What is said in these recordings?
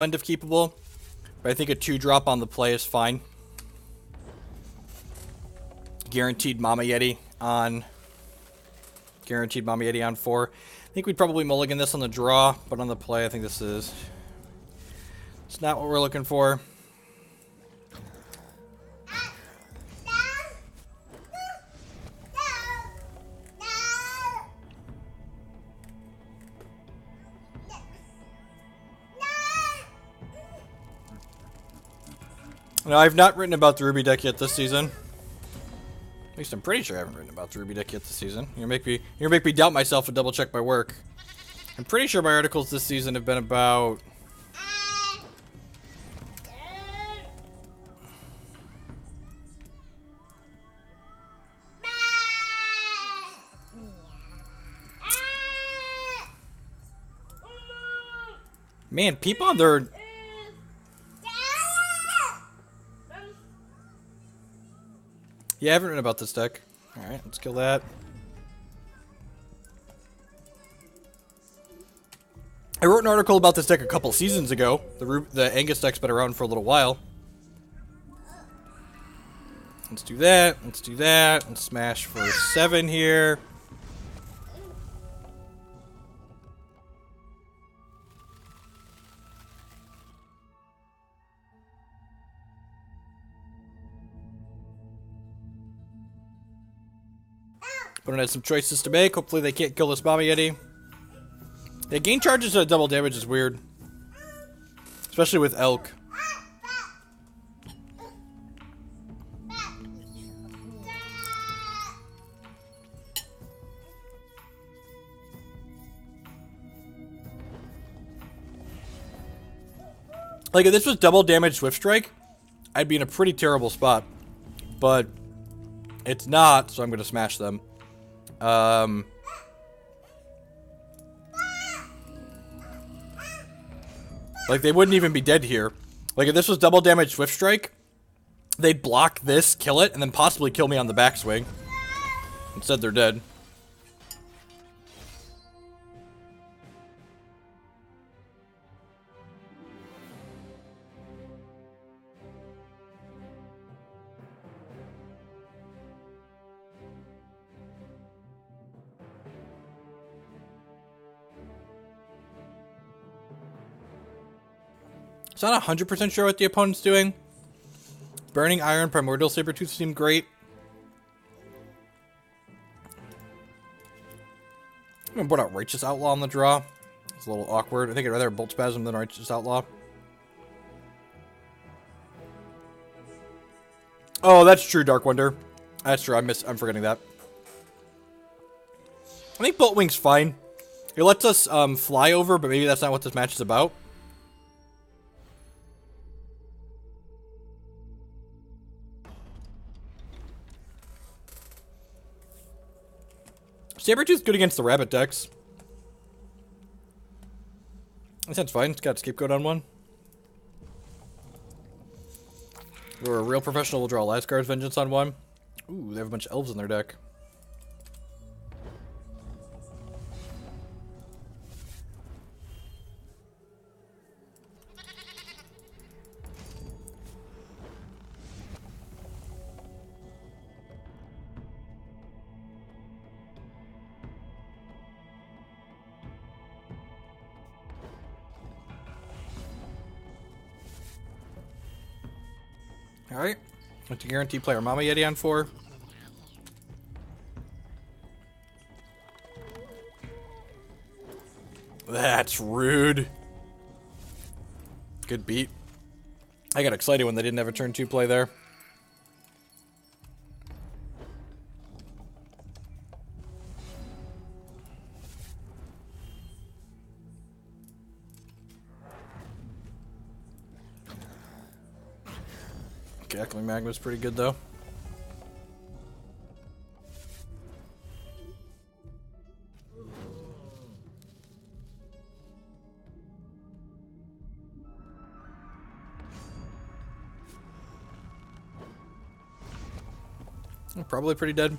end of keepable, but I think a 2-drop on the play is fine. Guaranteed Mama Yeti on 4. I think we'd probably mulligan this on the draw, but on the play, I think this is... It's not what we're looking for. No, I've not written about the Ruby deck yet this season. At least I'm pretty sure I haven't written about the Ruby deck yet this season. You're gonna make me doubt myself and double check my work. I'm pretty sure my articles this season have been about... Man, people on their... Yeah, I haven't written about this deck. Alright, let's kill that. I wrote an article about this deck a couple seasons ago. The Angus deck's been around for a little while. Let's do that. Let's do that. And smash for 7 here. Opponent has some choices to make. Hopefully they can't kill this Mama Yeti. Yeah, gain charges at double damage is weird. Especially with Elk. Like, if this was double damage Swift Strike, I'd be in a pretty terrible spot. But it's not, so I'm going to smash them. Like, they wouldn't even be dead here. Like, if this was double damage Swift Strike, they'd block this, kill it, and then possibly kill me on the backswing. Instead, they're dead. So I'm not 100% sure what the opponent's doing. Burning Ire and Primordial Sabretooth seem great. I'm going to put out Righteous Outlaw on the draw. It's a little awkward. I think I'd rather have Boltspasm than Righteous Outlaw. Oh, that's true, Dark Wonder. That's true. I'm forgetting that. I think Boltwing's fine. It lets us fly over, but maybe that's not what this match is about. Sabretooth's good against the rabbit decks. That sounds fine. It's got Scapegoat on one. We're a real professional. We'll draw Lazgar's Vengeance on one. Ooh, they have a bunch of elves in their deck. Alright. Let's guarantee player Mama Yeti on 4. That's rude. Good beat. I got excited when they didn't have a turn 2 play there. Cackling Magma's pretty good, though. Probably pretty dead.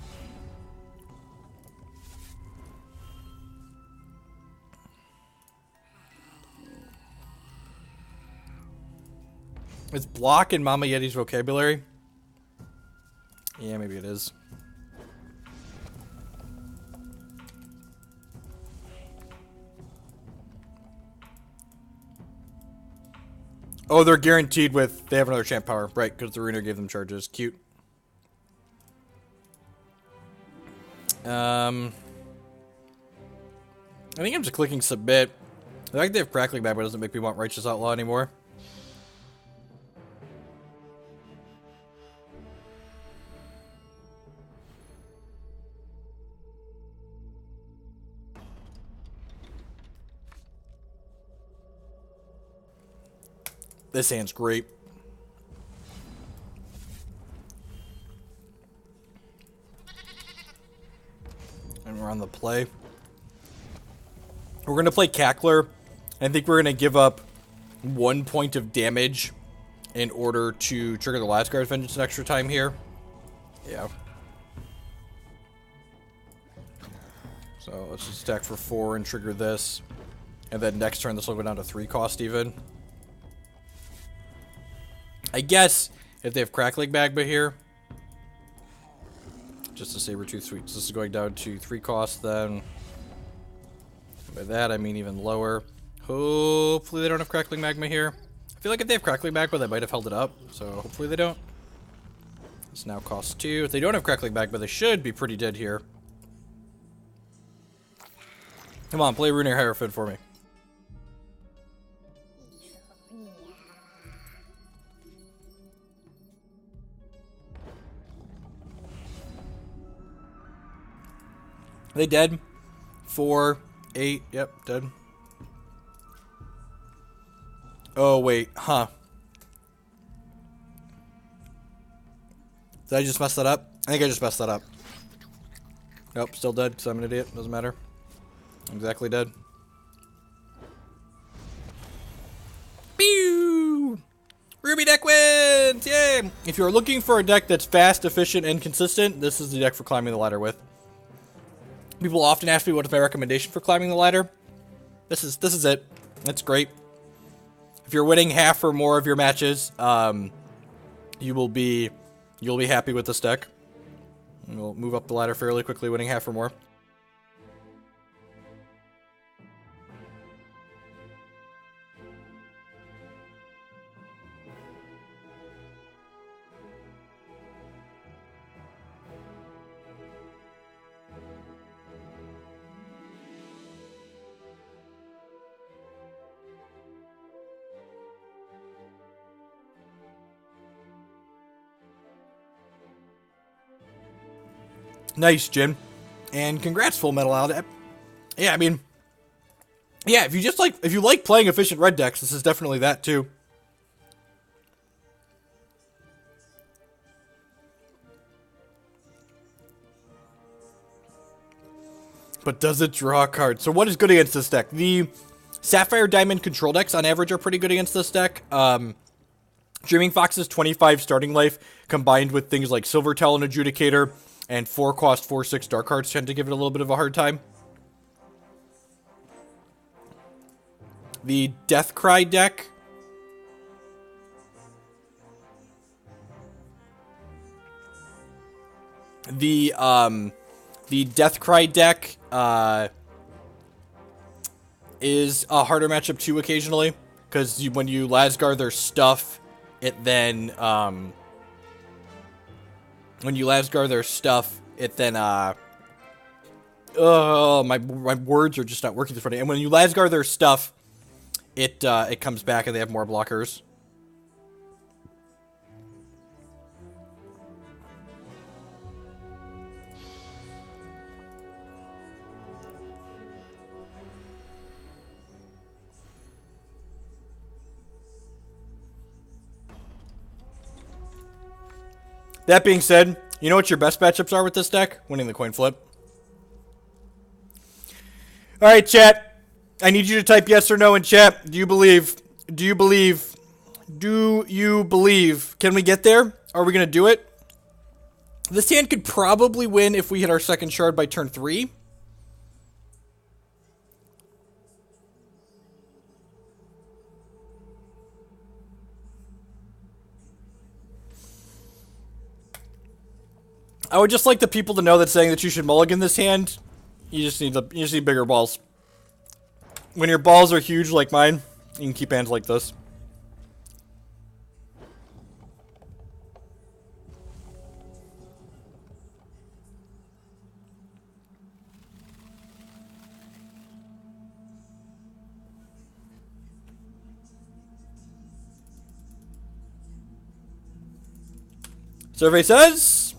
Is block in Mama Yeti's vocabulary? Yeah, maybe it is. Oh, they're guaranteed with... They have another champ power. Right, because the Runic gave them charges. Cute. I think I'm just clicking submit. The fact they have Crackling back, but doesn't make me want Righteous Outlaw anymore. This hand's great. And we're on the play. We're going to play Cackler. I think we're going to give up 1 point of damage in order to trigger the Lazgar Vengeance an extra time here. Yeah. So let's just stack for 4 and trigger this. And then next turn this will go down to 3 cost even. I guess if they have Crackling Magma here, just a Sabretooth Sweet. So this is going down to 3 cost then. By that I mean even lower. Hopefully they don't have Crackling Magma here. I feel like if they have Crackling Magma they might have held it up. So hopefully they don't. This now costs 2. If they don't have Crackling Magma they should be pretty dead here. Come on, play Runic Missile for me. Are they dead? 4, 8, yep, dead. Oh, wait, huh. Did I just mess that up? I think I just messed that up. Nope, still dead, because I'm an idiot, doesn't matter. I'm exactly dead. Pew! Ruby deck wins! Yay! If you're looking for a deck that's fast, efficient, and consistent, this is the deck for climbing the ladder with. People often ask me what's my recommendation for climbing the ladder. This is it. It's great. If you're winning half or more of your matches, you'll be happy with this deck. And we'll move up the ladder fairly quickly, winning half or more. Nice, Jim. And congrats, Full Metal Alchemist. Yeah, I mean, yeah, if you like playing efficient red decks, this is definitely that too. But does it draw a card? So what is good against this deck? The Sapphire Diamond control decks on average are pretty good against this deck. Dreaming Fox's 25 starting life combined with things like Silver Talon Adjudicator and 4 cost 4/6 dark cards tend to give it a little bit of a hard time. The Deathcry deck. The Deathcry deck is a harder matchup too occasionally, because when you Lazgar their stuff, it then oh, my words are just not working this morning. And when you Lazgar their stuff, it comes back and they have more blockers. That being said, you know what your best matchups are with this deck? Winning the coin flip. Alright, chat. I need you to type yes or no in chat. Do you believe? Do you believe? Do you believe? Can we get there? Are we going to do it? This hand could probably win if we hit our second shard by turn 3. I would just like the people to know that saying that you should mulligan this hand, you just need bigger balls. When your balls are huge like mine, you can keep hands like this. Survey says,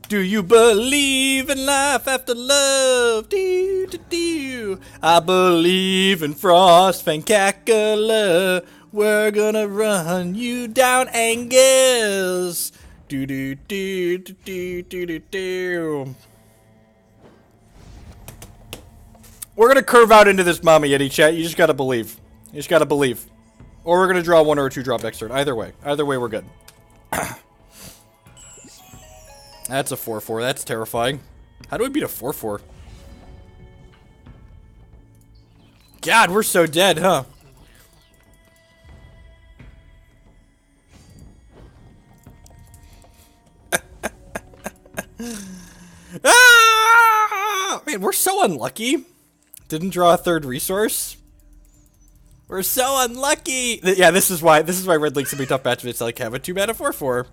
do you believe in life after love? Do, do, do. I believe in Frothfang Cackler. We're gonna run you down, Angus. Do, do, do, do, do, do, do, do. We're gonna curve out into this Mama Yeti, chat. You just gotta believe. You just gotta believe. Or we're gonna draw 1 or a 2 drop next turn. Either way, we're good. That's a 4/4. That's terrifying. How do we beat a 4/4? God, we're so dead, huh? Ah! Man, we're so unlucky. Didn't draw a 3rd resource. We're so unlucky. Yeah, this is why Red League's gonna be tough match. It's like have a 2-mana 4/4.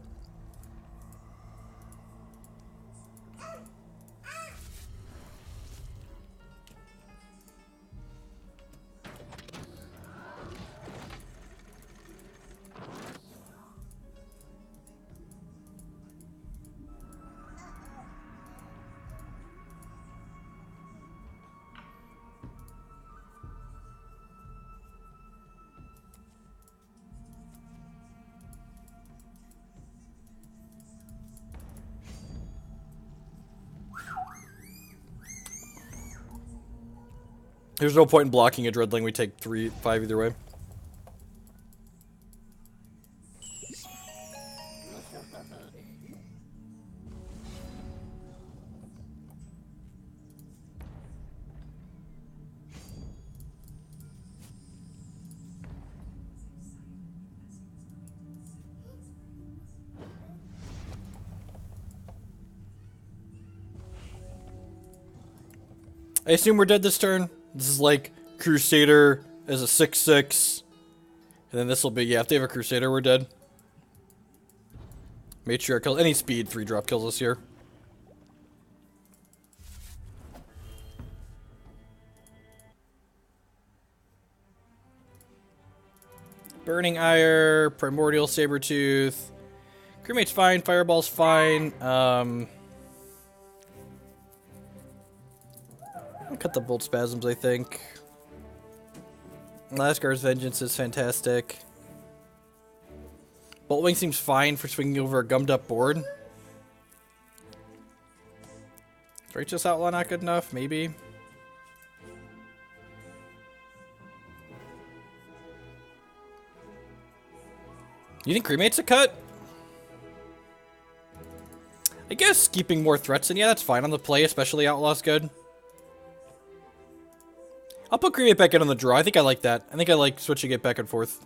There's no point in blocking a Dreadling. We take 3/5 either way. I assume we're dead this turn. This is like Crusader as a 6/6. And then this will be, yeah, if they have a Crusader, we're dead. Matriarch kills any speed 3-drop kills us here. Burning Ire, Primordial Sabretooth. Cremate's fine, Fireball's fine. I'll cut the Boltspasms, I think. Lazgar's Vengeance is fantastic. Boltwing seems fine for swinging over a gummed up board. Righteous Outlaw not good enough? Maybe. You think Cremate's a cut? I guess keeping more threats in, yeah, that's fine on the play, especially Outlaw's good. I'll put Cremate back in on the draw. I think I like that. I think I like switching it back and forth.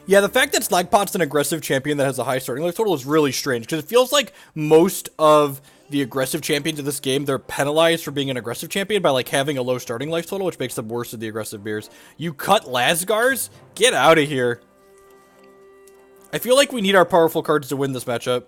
Yeah, the fact that Slagpot's an aggressive champion that has a high starting life total is really strange, because it feels like most of the aggressive champions of this game, they're penalized for being an aggressive champion by, like, having a low starting life total, which makes them worse than the aggressive beers. You cut Lazgars? Get out of here. I feel like we need our powerful cards to win this matchup.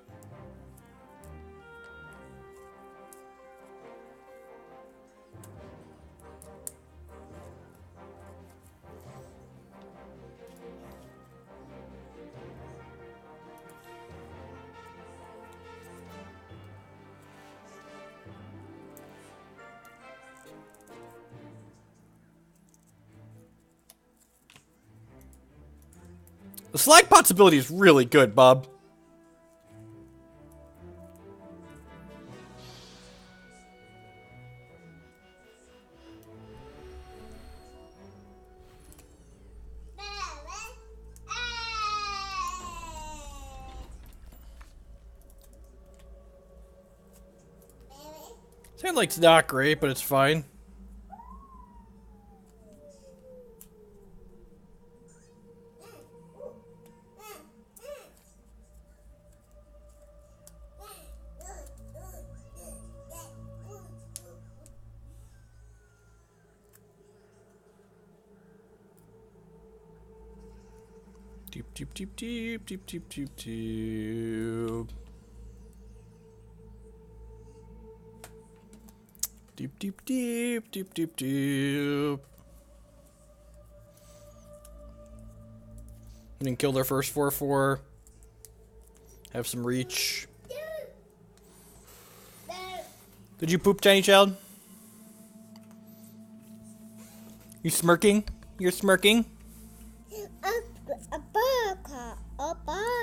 The Slagpot's ability is really good, Bob. Sound like it's not great, but it's fine. Deep, deep, deep, deep, deep, deep, deep, deep. Deep, deep, deep, deep, deep, deep. And then kill their first 4/4. Have some reach. Did you poop, tiny child? You smirking? You're smirking?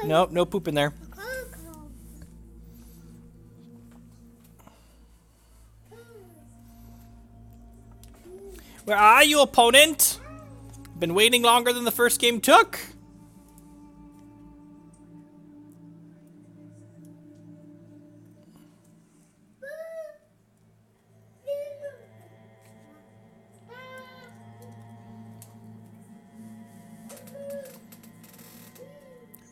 Nope, no poop in there. Where are you, opponent? Been waiting longer than the first game took.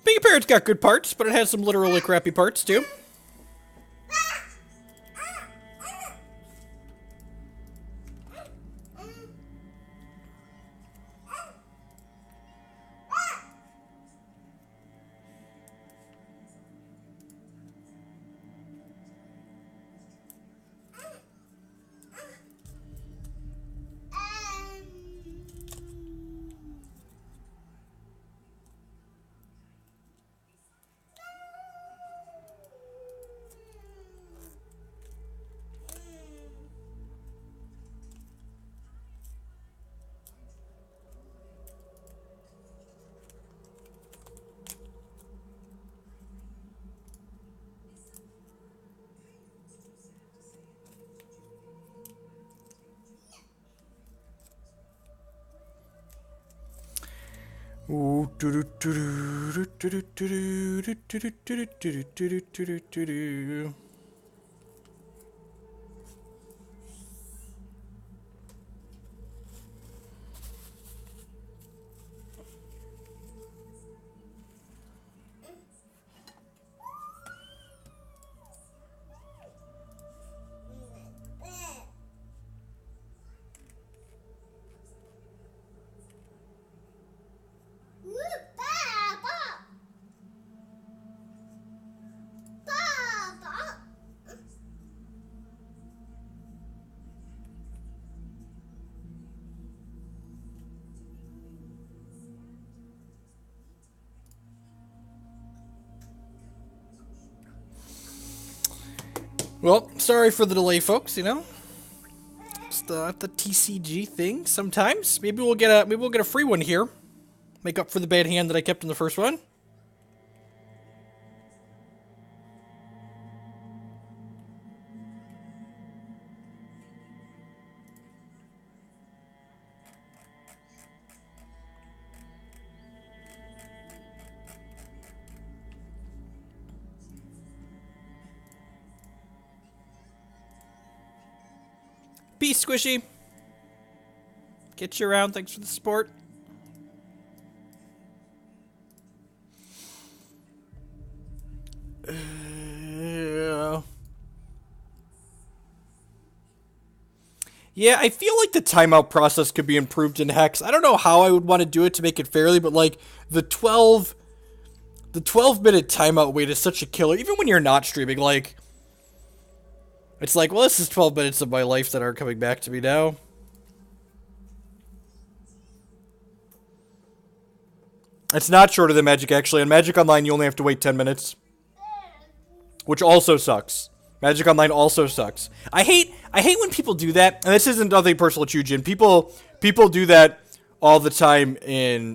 Baby Parrot's got good parts, but it has some literally crappy parts too. Well, sorry for the delay, folks, you know. It's the TCG thing sometimes. Maybe we'll get a free one here. Make up for the bad hand that I kept in the first one. Peace, Squishy. Get you around. Thanks for the support. Yeah, I feel like the timeout process could be improved in Hex. I don't know how I would want to do it to make it fairly, but like the 12-minute timeout wait is such a killer. Even when you're not streaming, like, it's like, well, this is 12 minutes of my life that aren't coming back to me now. It's not shorter than Magic, actually. On Magic Online, you only have to wait 10 minutes. Which also sucks. Magic Online also sucks. I hate when people do that, and this isn't nothing personal to you, Jin. People do that all the time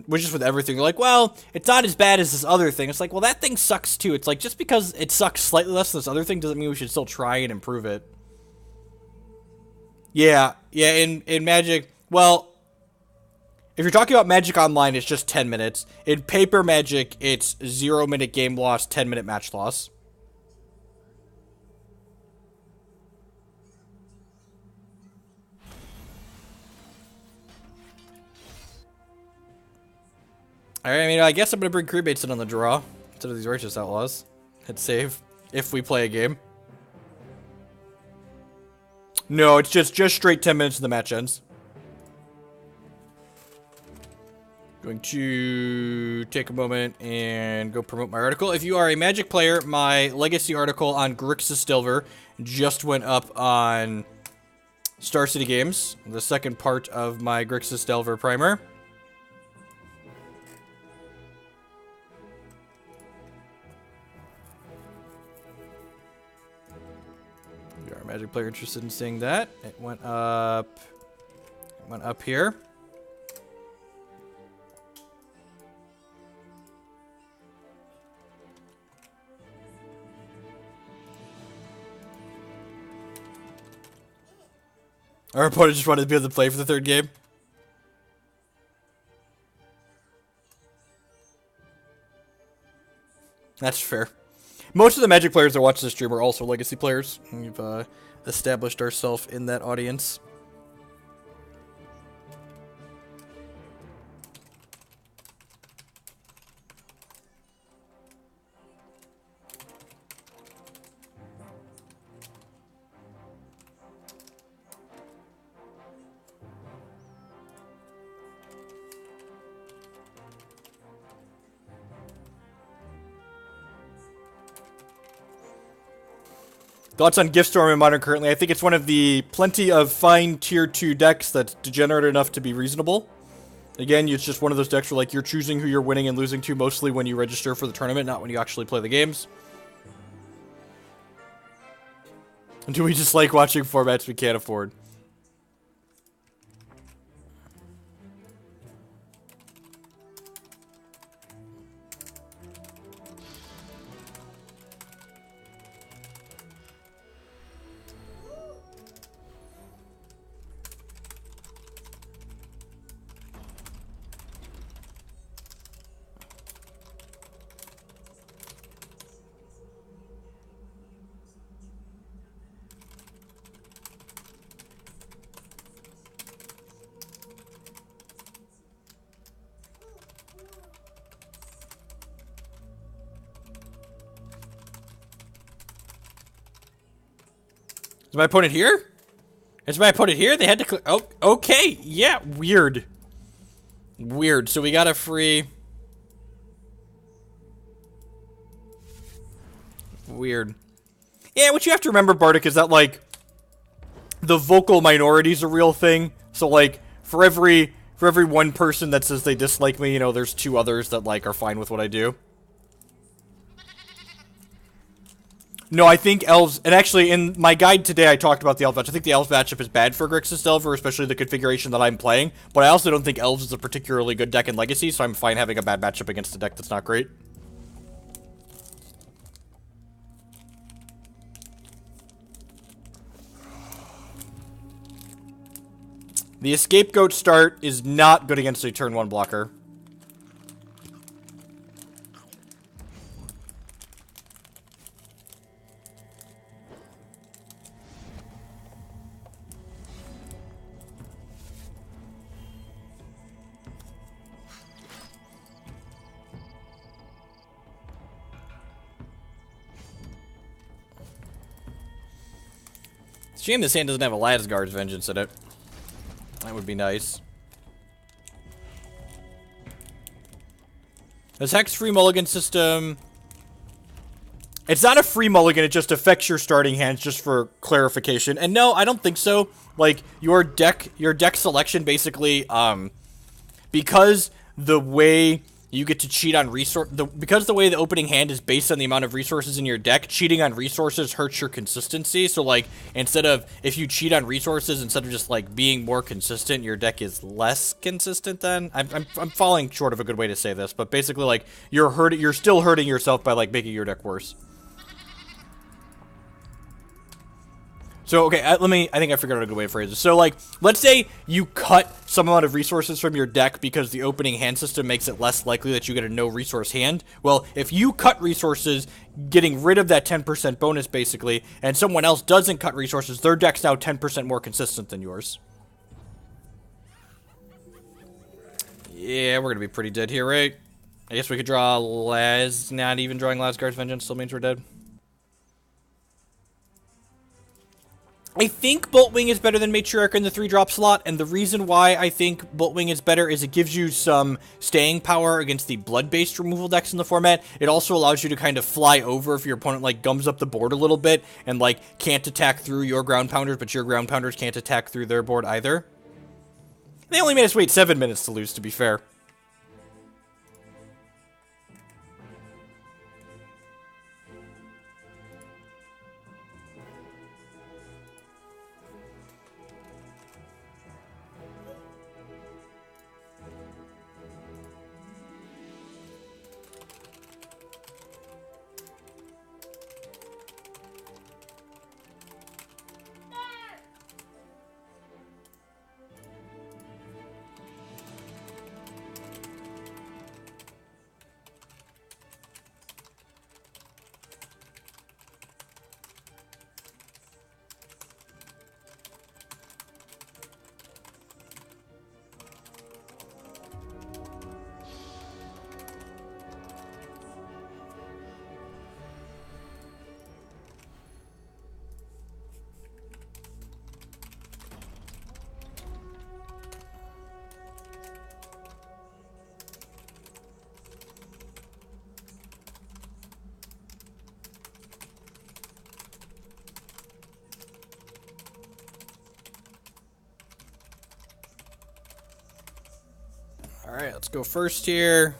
which is with everything. They're like, well, it's not as bad as this other thing. It's like, well, that thing sucks too. It's like, just because it sucks slightly less than this other thing doesn't mean we should still try and improve it. Yeah, in Magic, well, if you're talking about Magic Online, it's just 10 minutes. In Paper Magic, it's 0-minute game loss, 10-minute match loss. Alright, I mean, I guess I'm gonna bring Cremates in on the draw instead of these Righteous Outlaws. Hit save if we play a game. No, it's just straight 10 minutes and the match ends. Going to take a moment and go promote my article. If you are a Magic player, my Legacy article on Grixis Delver just went up on Star City Games, the second part of my Grixis Delver primer. If you are a Magic player interested in seeing that, it went up here. Our opponent just wanted to be able to play for the third game. That's fair. Most of the Magic players that watch this stream are also Legacy players. We've established ourselves in that audience. Thoughts on Giftstorm in Modern currently? I think it's one of the plenty of fine tier 2 decks that's degenerate enough to be reasonable. Again, it's just one of those decks where like you're choosing who you're winning and losing to mostly when you register for the tournament, not when you actually play the games. And do we just like watching formats we can't afford? Is my opponent here? Is my opponent here? They had to click. Oh, okay. Yeah, weird. Weird. So we got a free. Weird. Yeah, what you have to remember, Bardic, is that, like, the vocal minority is a real thing. So, like, for every one person that says they dislike me, you know, there's 2 others that, like, are fine with what I do. No, I think Elves, and actually in my guide today I talked about the Elves matchup. I think the Elves matchup is bad for Grixis Delver, especially the configuration that I'm playing, but I also don't think Elves is a particularly good deck in Legacy, so I'm fine having a bad matchup against a deck that's not great. The Scapegoat start is not good against a turn 1 blocker. Shame this hand doesn't have a Lazgar's Vengeance in it. That would be nice. This Hex free mulligan system... It's not a free mulligan, it just affects your starting hands, just for clarification. And no, I don't think so. Like, your deck selection basically, because the way you get to cheat on because the way the opening hand is based on the amount of resources in your deck, cheating on resources hurts your consistency. So, like, if you cheat on resources, instead of just, like, being more consistent, your deck is less consistent then. I'm falling short of a good way to say this, but basically, like, you're still hurting yourself by, like, making your deck worse. So, okay, I think I figured out a good way to phrase this. So, like, let's say you cut some amount of resources from your deck because the opening hand system makes it less likely that you get a no-resource hand. Well, if you cut resources, getting rid of that 10% bonus, basically, and someone else doesn't cut resources, their deck's now 10% more consistent than yours. Yeah, we're gonna be pretty dead here, right? I guess we could draw not even drawing Lazgar's Vengeance still means we're dead. I think Boltwing is better than Matriarch in the 3-drop slot, and the reason why I think Boltwing is better is it gives you some staying power against the blood-based removal decks in the format. It also allows you to kind of fly over if your opponent, like, gums up the board a little bit and, like, can't attack through your ground pounders, but your ground pounders can't attack through their board either. They only made us wait 7 minutes to lose, to be fair. Alright, let's go first here.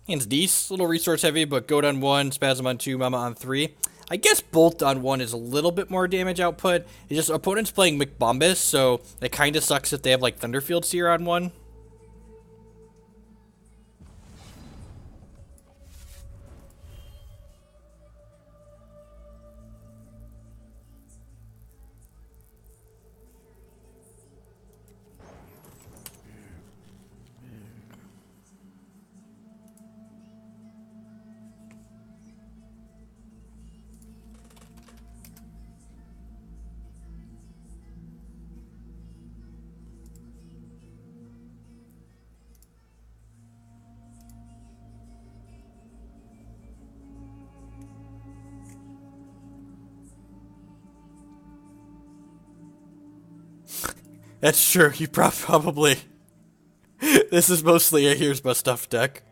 Hand's decent, a little resource heavy, but Goat on 1, Spasm on 2, Mama on 3. I guess Bolt on 1 is a little bit more damage output. It's just opponent's playing McBombus, so it kind of sucks if they have like Thunderfield Seer on 1. That's true, you probably... This is mostly a Here's My Stuff deck.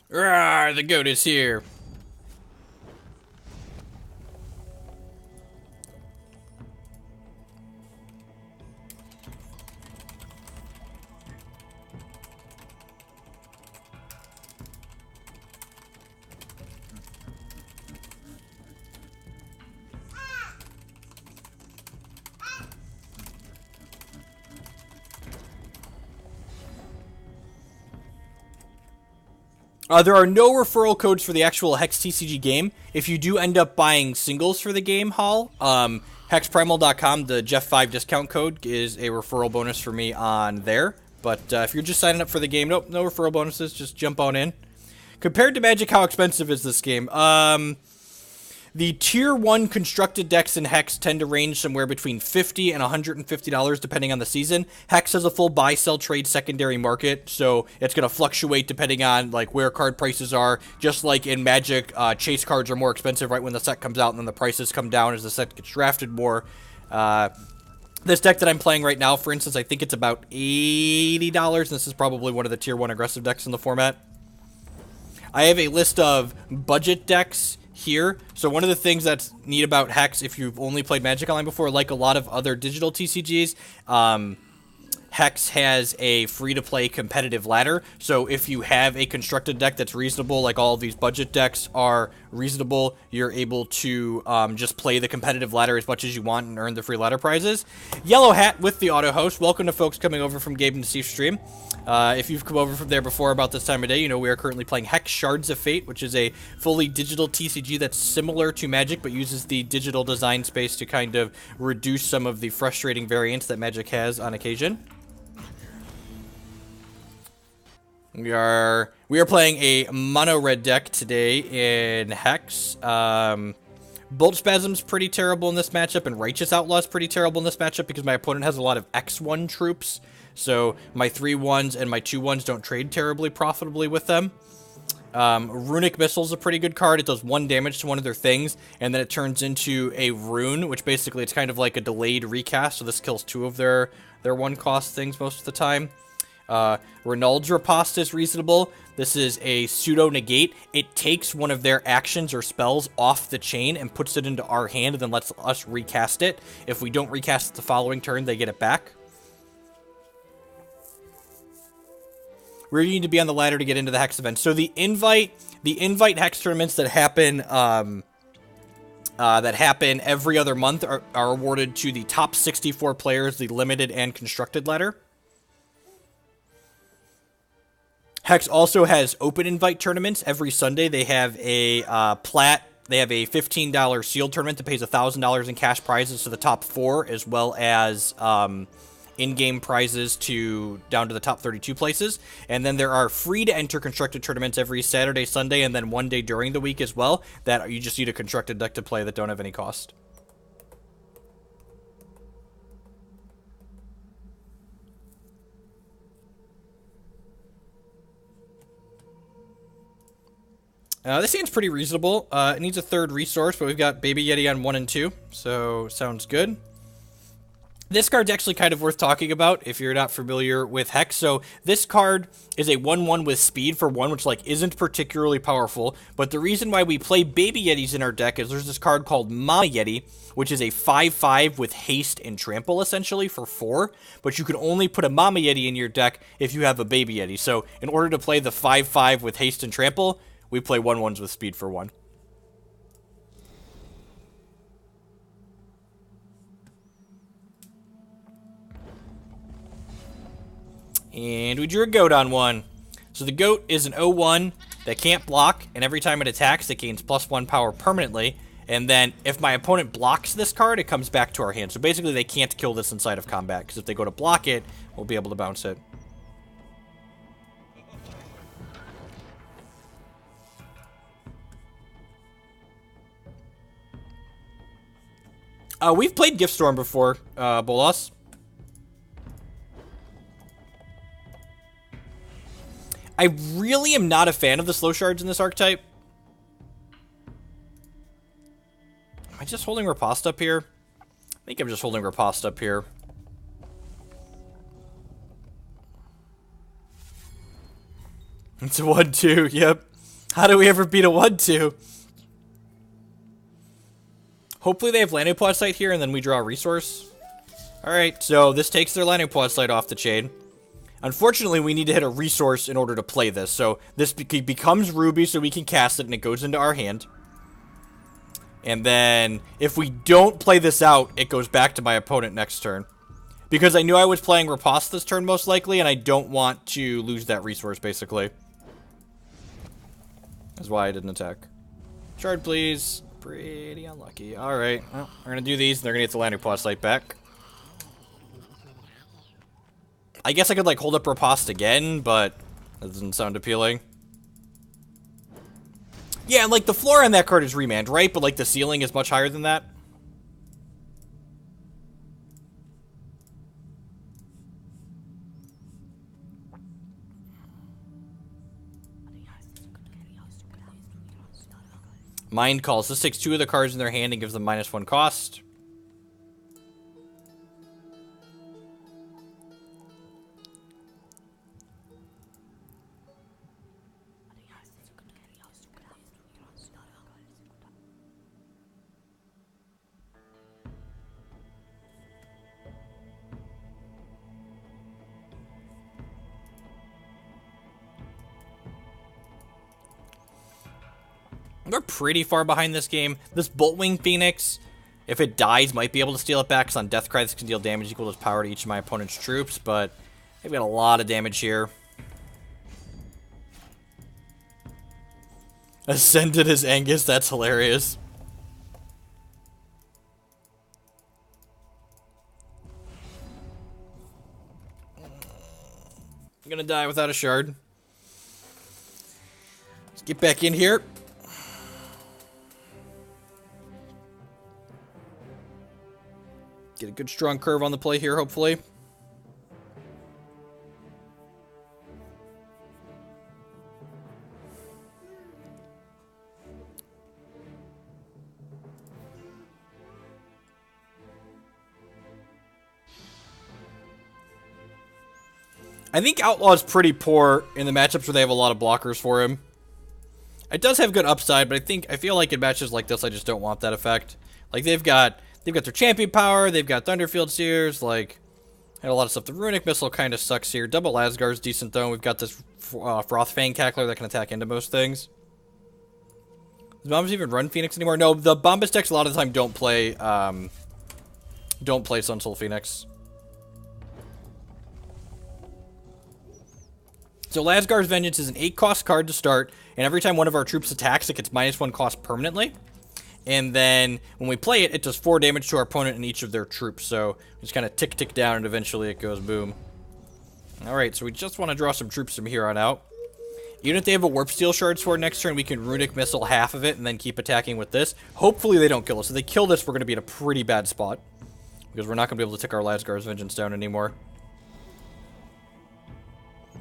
Rawr, the goat is here. There are no referral codes for the actual Hex TCG game. If you do end up buying singles for the game, Hall, hexprimal.com, the Jeff5 discount code is a referral bonus for me on there. But if you're just signing up for the game, nope, no referral bonuses, just jump on in. Compared to Magic, how expensive is this game? The Tier 1 constructed decks in Hex tend to range somewhere between $50 and $150 depending on the season. Hex has a full buy-sell trade secondary market, so it's going to fluctuate depending on like where card prices are. Just like in Magic, chase cards are more expensive right when the set comes out, and then the prices come down as the set gets drafted more. This deck that I'm playing right now, for instance, I think it's about $80, and this is probably one of the Tier 1 aggressive decks in the format. I have a list of budget decks here. So one of the things that's neat about Hex, if you've only played Magic Online before, like a lot of other digital TCGs, Hex has a free-to-play competitive ladder, so if you have a constructed deck that's reasonable, like all of these budget decks are reasonable, you're able to just play the competitive ladder as much as you want and earn the free ladder prizes. Yellow Hat with the auto host. Welcome to folks coming over from Gabe and Steve stream. If you've come over from there before about this time of day, you know we are currently playing Hex Shards of Fate, which is a fully digital TCG that's similar to Magic, but uses the digital design space to kind of reduce some of the frustrating variants that Magic has on occasion. We are playing a mono red deck today in Hex. Boltspasm's pretty terrible in this matchup, and Righteous Outlaw's pretty terrible in this matchup because my opponent has a lot of X1 troops. So my 3/1s and my 2/1s don't trade terribly profitably with them. Runic Missile is a pretty good card. It does 1 damage to one of their things, and then it turns into a rune, which basically it's kind of like a delayed recast. So this kills 2 of their 1-cost things most of the time. Reginald's Riposte is reasonable. This is a pseudo negate. It takes one of their actions or spells off the chain and puts it into our hand and then lets us recast it. If we don't recast it the following turn, they get it back. Where you need to be on the ladder to get into the Hex event. So the invite Hex tournaments that happen every other month are awarded to the top 64 players, the limited and constructed ladder. Hex also has open invite tournaments every Sunday. They have a They have a $15 sealed tournament that pays $1,000 in cash prizes to the top 4, as well as in-game prizes down to the top 32 places. And then there are free-to-enter constructed tournaments every Saturday, Sunday, and then one day during the week as well, that you just need a constructed deck to play that don't have any cost. This hand's pretty reasonable. It needs a 3rd resource, but we've got Baby Yeti on 1 and 2, so sounds good. This card's actually kind of worth talking about if you're not familiar with Hex. So this card is a 1/1 with speed for 1, which isn't particularly powerful. But the reason why we play Baby Yetis in our deck is there's this card called Mama Yeti, which is a 5/5 with haste and trample essentially for 4. But you can only put a Mama Yeti in your deck if you have a Baby Yeti. So in order to play the 5/5 with haste and trample, we play 1/1s with speed for 1. And we drew a goat on 1. So the goat is an 0/1 that can't block, and every time it attacks, it gains +1 power permanently. And then if my opponent blocks this card, it comes back to our hand. So basically they can't kill this inside of combat, because if they go to block it, we'll be able to bounce it. We've played Gift Storm before, Bolas. I really am not a fan of the slow shards in this archetype. Am I just holding Riposte up here? I think I'm just holding Riposte up here. It's a 1/2, yep. How do we ever beat a 1/2? Hopefully they have Landopod Sight here and then we draw a resource. Alright, so this takes their Landopod Sight off the chain. Unfortunately, we need to hit a resource in order to play this. So this becomes Ruby so we can cast it and it goes into our hand. And then if we don't play this out, it goes back to my opponent next turn. Because I knew I was playing Riposte this turn most likely and I don't want to lose that resource basically. That's why I didn't attack. Shard please. Pretty unlucky. Alright, well, we're going to do these and they're going to get the Landopod Sight back. I guess I could, hold up Riposte again, but that doesn't sound appealing. Yeah, and, the floor on that card is Remand, right? But, the ceiling is much higher than that. Mind Calls. This takes 2 of the cards in their hand and gives them -1 cost. We're pretty far behind this game. This Boltwing Phoenix, if it dies, might be able to steal it back, because on Deathcry this can deal damage equal to its power to each of my opponent's troops, but they've got a lot of damage here. Ascended as Angus, that's hilarious. I'm gonna die without a shard. Let's get back in here. Get a good strong curve on the play here, hopefully. I think Outlaw is pretty poor in the matchups where they have a lot of blockers for him. It does have good upside, but I feel like in matches like this, I just don't want that effect. Like they've got their champion power, they've got Thunderfield Seers, like and a lot of stuff. The Runic Missile kind of sucks here. Double Lazgar is decent though. We've got this Frothfang Cackler that can attack into most things. Does Bombas even run Phoenix anymore? No, the Bombas decks a lot of the time don't play Sunsoul Phoenix. So Lazgar's Vengeance is an 8-cost card to start, and every time one of our troops attacks, it gets -1 cost permanently. And then when we play it, it does 4 damage to our opponent and each of their troops. So we just kind of tick down, and eventually it goes boom. Alright, so we just want to draw some troops from here on out. Even if they have a Warp Steel Shard Sword next turn, we can Runic Missile half of it and then keep attacking with this. Hopefully they don't kill us. If they kill this, we're going to be in a pretty bad spot, because we're not going to be able to tick our Lazgar's Vengeance down anymore.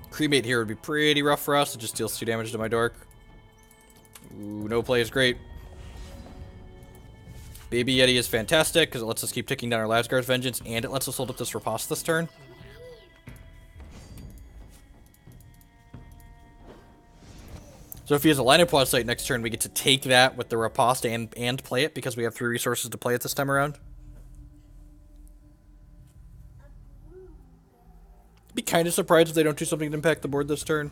Cremate here would be pretty rough for us. It just deals 2 damage to my Dork. Ooh, no play is great. Baby Yeti is fantastic, because it lets us keep ticking down our Lazgar's Vengeance, and it lets us hold up this Riposte this turn. So if he has a line of pause sight next turn, we get to take that with the Riposte and play it, because we have 3 resources to play it this time around. Be kind of surprised if they don't do something to impact the board this turn.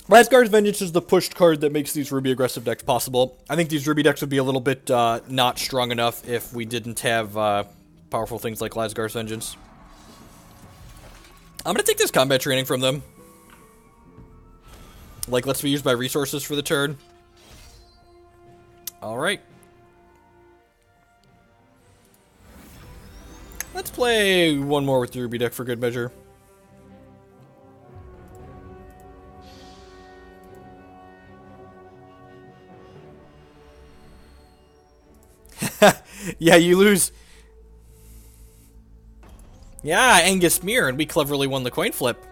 Lazgar's Vengeance is the pushed card that makes these Ruby aggressive decks possible. I think these Ruby decks would be a little bit not strong enough if we didn't have powerful things like Lazgar's Vengeance. I'm going to take this combat training from them. Like, let's be used by resources for the turn. Alright. Let's play one more with the Ruby deck for good measure. Yeah, you lose. Yeah, Angus Mirror, and we cleverly won the coin flip.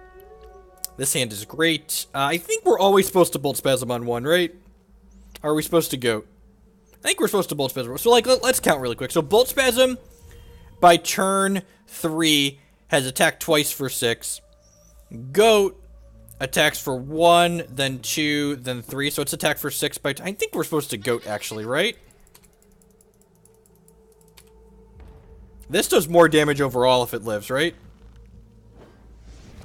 This hand is great. I think we're always supposed to Boltspasm on 1, right? Or are we supposed to Goat? I think we're supposed to Boltspasm. So, like, let's count really quick. So, Boltspasm, by turn 3, has attacked twice for 6. Goat attacks for 1, then 2, then 3. So, it's attack for 6 by... I think we're supposed to Goat, actually, right? This does more damage overall if it lives, right?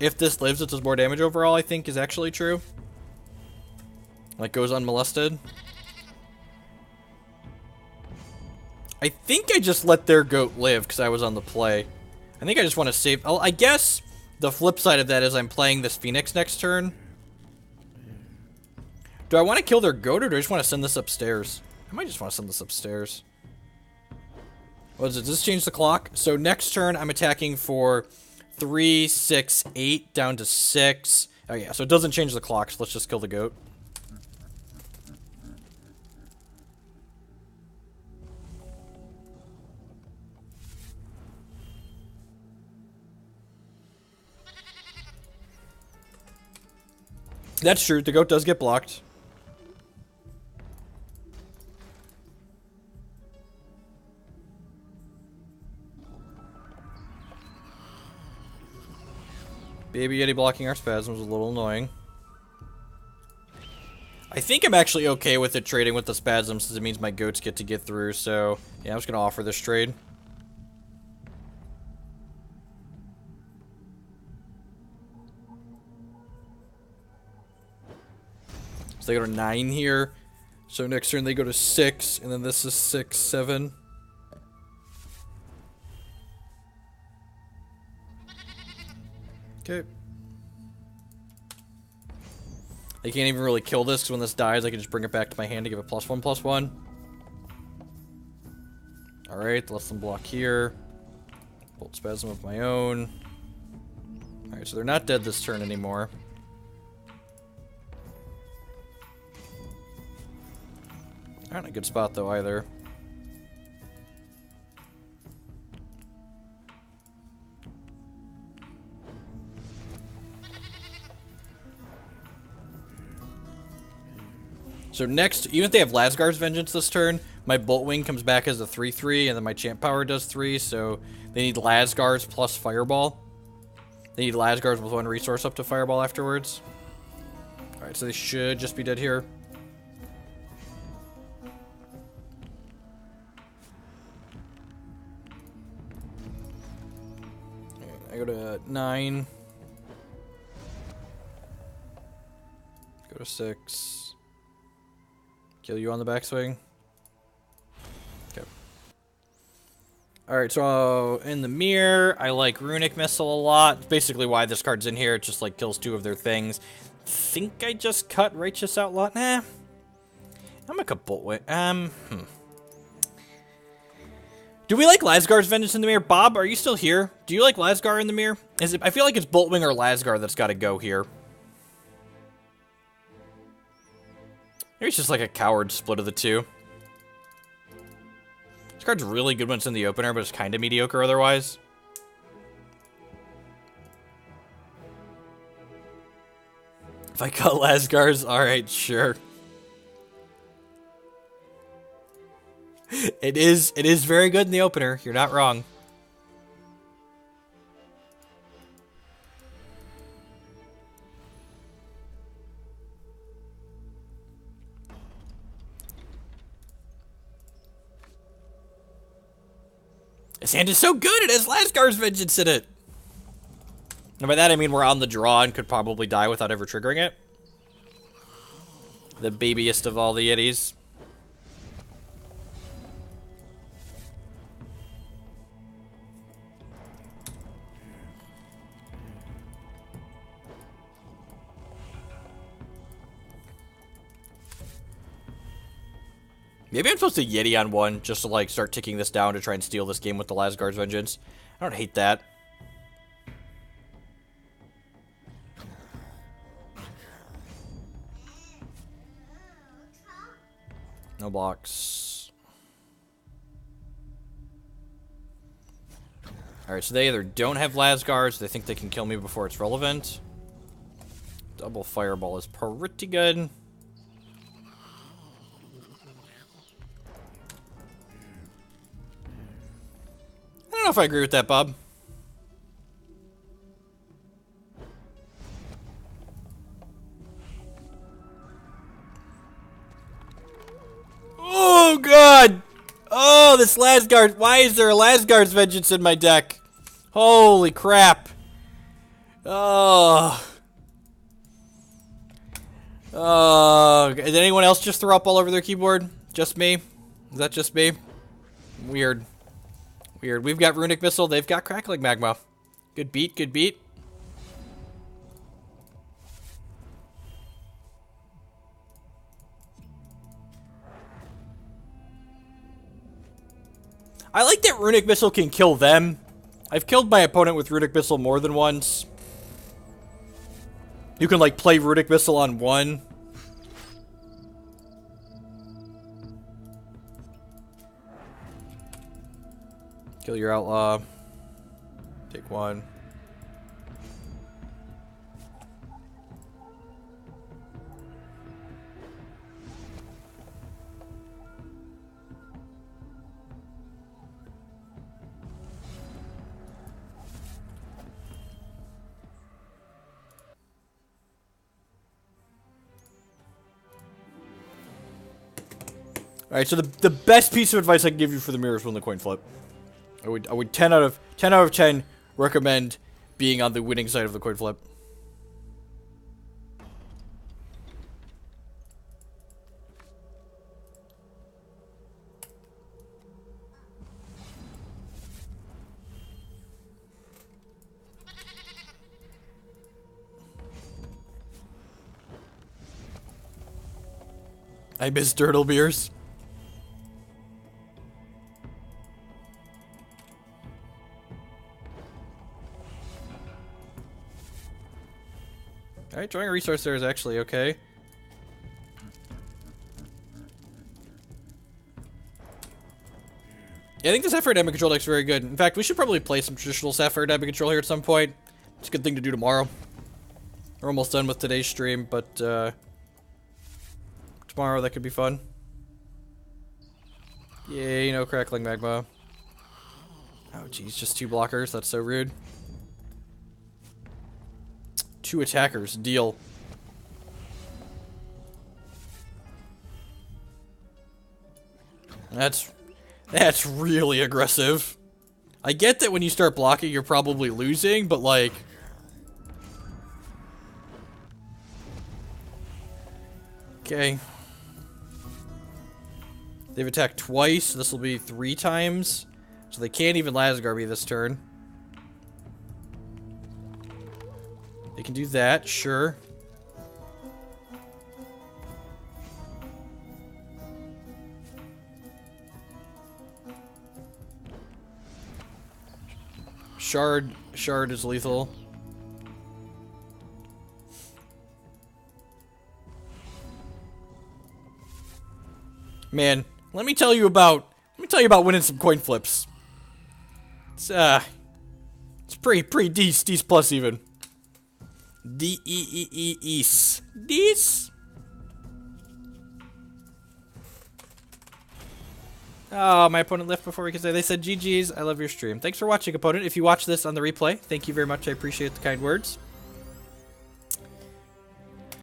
If this lives, it does more damage overall, I think, is actually true. Like, goes unmolested. I think I just let their Goat live because I was on the play. I think I just want to save... I guess the flip side of that is I'm playing this Phoenix next turn. Do I want to kill their Goat, or do I just want to send this upstairs? I might just want to send this upstairs. What is it? Does this change the clock? So next turn, I'm attacking for 3, 6, 8, down to 6. Oh yeah, so it doesn't change the clock, so let's just kill the Goat. That's true, the Goat does get blocked. Baby Yeti blocking our spasms was a little annoying. I think I'm actually okay with it trading with the spasms, since it means my Goats get to get through, so yeah, I'm just going to offer this trade. So they go to 9 here. So next turn they go to 6, and then this is 6, 7. Okay. They can't even really kill this, because when this dies, I can just bring it back to my hand to give it +1/+1. Alright, let them block here. Boltspasm of my own. Alright, so they're not dead this turn anymore. Not in a good spot, though, either. So next, even if they have Lazgar's Vengeance this turn, my Boltwing comes back as a 3/3, and then my Champ Power does 3, so they need Lazgar's plus Fireball. They need Lazgar's with 1 resource up to Fireball afterwards. Alright, so they should just be dead here. I go to 9. Go to 6. Kill you on the backswing. Okay. Alright, so in the mirror, I like Runic Missile a lot. It's basically why this card's in here. It just like kills 2 of their things. Think I just cut Righteous Outlaw? Nah. I'm gonna cut Boltwing. Do we like Lazgar's Vengeance in the mirror? Bob, are you still here? Do you like Lazgar in the mirror? Is it? I feel like it's Boltwing or Lazgar that's got to go here. Maybe it's just like a coward split of the 2. This card's really good when it's in the opener, but it's kind of mediocre otherwise. If I cut Lazgar's, alright, sure. It is very good in the opener. You're not wrong. This hand is so good, it has Lazgar's Vengeance in it. And by that I mean we're on the draw and could probably die without ever triggering it. The babiest of all the Yetis. Maybe I'm supposed to Yeti on 1 just to like start ticking this down to try and steal this game with the Lazgar's Vengeance. I don't hate that. No blocks. Alright, so they either don't have Lazgar's, they think they can kill me before it's relevant. Double Fireball is pretty good. I don't know if I agree with that, Bob. Oh, God! Oh, this Lazgar. Why is there a Lazgar's Vengeance in my deck? Holy crap. Oh. Oh. Did anyone else just throw up all over their keyboard? Just me? Is that just me? Weird. Weird. We've got Runic Missile. They've got Crackling Magma. Good beat. Good beat. I like that Runic Missile can kill them. I've killed my opponent with Runic Missile more than once. You can, like, play Runic Missile on 1. Kill your outlaw. Take 1. Alright, so the best piece of advice I can give you for the mirror is win the coin flip. I would 10 out of 10 recommend being on the winning side of the coin flip. I miss turtle beers. Alright, drawing a resource there is actually okay. Yeah, I think the Sapphire Diamond control deck's very good. In fact, we should probably play some traditional Sapphire Diamond control here at some point. It's a good thing to do tomorrow. We're almost done with today's stream, but tomorrow that could be fun. Yay, no crackling magma. Oh geez, just 2 blockers, that's so rude. 2 attackers, deal. That's really aggressive. I get that when you start blocking, you're probably losing, but like... Okay. They've attacked twice, this will be 3 times. So they can't even Lazgar me this turn. They can do that, sure. Shard is lethal. Man, let me tell you about winning some coin flips. It's pretty decent plus even. D-E-E-E-Ease. This? Oh, my opponent left before we could say. They said GG's. I love your stream. Thanks for watching, opponent. If you watch this on the replay, thank you very much. I appreciate the kind words.